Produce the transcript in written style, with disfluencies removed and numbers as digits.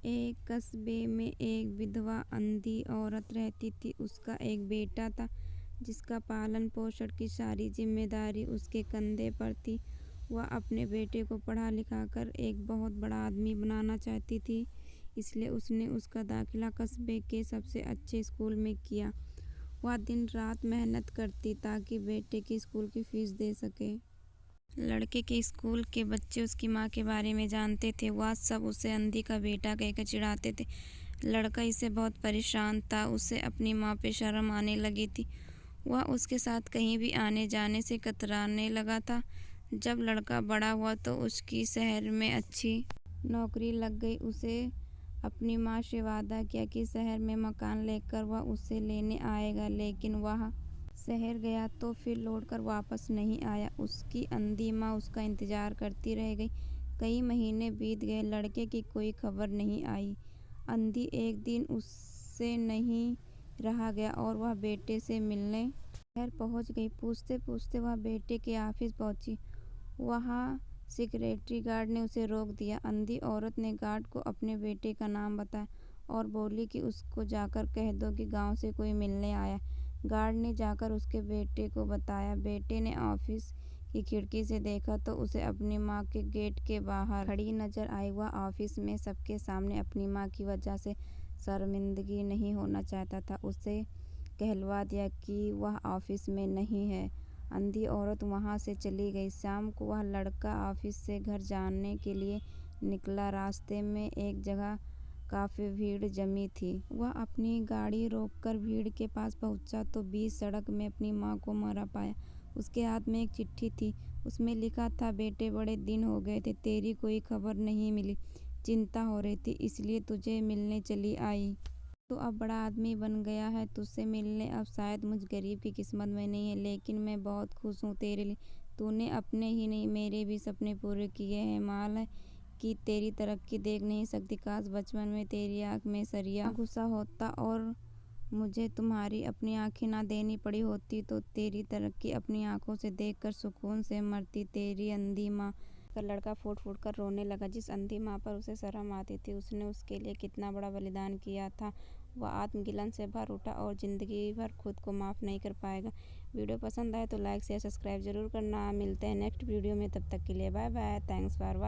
एक कस्बे में एक विधवा अंधी औरत रहती थी। उसका एक बेटा था जिसका पालन पोषण की सारी जिम्मेदारी उसके कंधे पर थी। वह अपने बेटे को पढ़ा लिखाकर एक बहुत बड़ा आदमी बनाना चाहती थी, इसलिए उसने उसका दाखिला कस्बे के सबसे अच्छे स्कूल में किया। वह दिन रात मेहनत करती ताकि बेटे की स्कूल की फीस दे सके। लड़के के स्कूल के बच्चे उसकी माँ के बारे में जानते थे। वह सब उसे अंधी का बेटा कहकर चिढ़ाते थे। लड़का इससे बहुत परेशान था। उसे अपनी माँ पे शर्म आने लगी थी। वह उसके साथ कहीं भी आने जाने से कतराने लगा था। जब लड़का बड़ा हुआ तो उसकी शहर में अच्छी नौकरी लग गई। उसे अपनी माँ से वादा किया कि शहर में मकान लेकर वह उसे लेने आएगा, लेकिन वह शहर गया तो फिर लौटकर वापस नहीं आया। उसकी अंधी माँ उसका इंतजार करती रह गई। कई महीने बीत गए, लड़के की कोई खबर नहीं आई। अंधी एक दिन उससे नहीं रहा गया और वह बेटे से मिलने शहर पहुंच गई। पूछते पूछते वह बेटे के ऑफिस पहुंची। वहाँ सिक्योरिटी गार्ड ने उसे रोक दिया। अंधी औरत ने गार्ड को अपने बेटे का नाम बताया और बोली कि उसको जाकर कह दो कि गांव से कोई मिलने आया। गार्ड ने जाकर उसके बेटे को बताया। बेटे ने ऑफिस की खिड़की से देखा तो उसे अपनी माँ के गेट के बाहर खड़ी नजर आई। वह ऑफिस में सबके सामने अपनी माँ की वजह से शर्मिंदगी नहीं होना चाहता था। उसे कहलवा दिया कि वह ऑफिस में नहीं है। अंधी औरत वहाँ से चली गई। शाम को वह लड़का ऑफिस से घर जाने के लिए निकला। रास्ते में एक जगह काफ़ी भीड़ जमी थी। वह अपनी गाड़ी रोककर भीड़ के पास पहुंचा तो बीच सड़क में अपनी माँ को मरा पाया। उसके हाथ में एक चिट्ठी थी। उसमें लिखा था, बेटे बड़े दिन हो गए थे, तेरी कोई खबर नहीं मिली। चिंता हो रही थी इसलिए तुझे मिलने चली आई। तू अब बड़ा आदमी बन गया है, तुझसे मिलने अब शायद मुझ गरीब की किस्मत में नहीं है, लेकिन मैं बहुत खुश हूँ तेरे लिए। तूने अपने ही नहीं मेरे भी सपने पूरे किए हैं। माल है कि तेरी तरक्की देख नहीं सकती। काश बचपन में तेरी आँख में सरिया घुसा होता और मुझे तुम्हारी अपनी आंखें ना देनी पड़ी होती तो तेरी तरक्की अपनी आंखों से देखकर सुकून से मरती। तेरी अंधी माँ। का लड़का फूट फूट कर रोने लगा। जिस अंधी माँ पर उसे शर्म आती थी, उसने उसके लिए कितना बड़ा बलिदान किया था। वह आत्मगिलन से भर उठा और ज़िंदगी भर खुद को माफ़ नहीं कर पाएगा। वीडियो पसंद आए तो लाइक शेयर सब्सक्राइब जरूर करना। मिलते हैं नेक्स्ट वीडियो में, तब तक के लिए bye bye. Thanks for watching.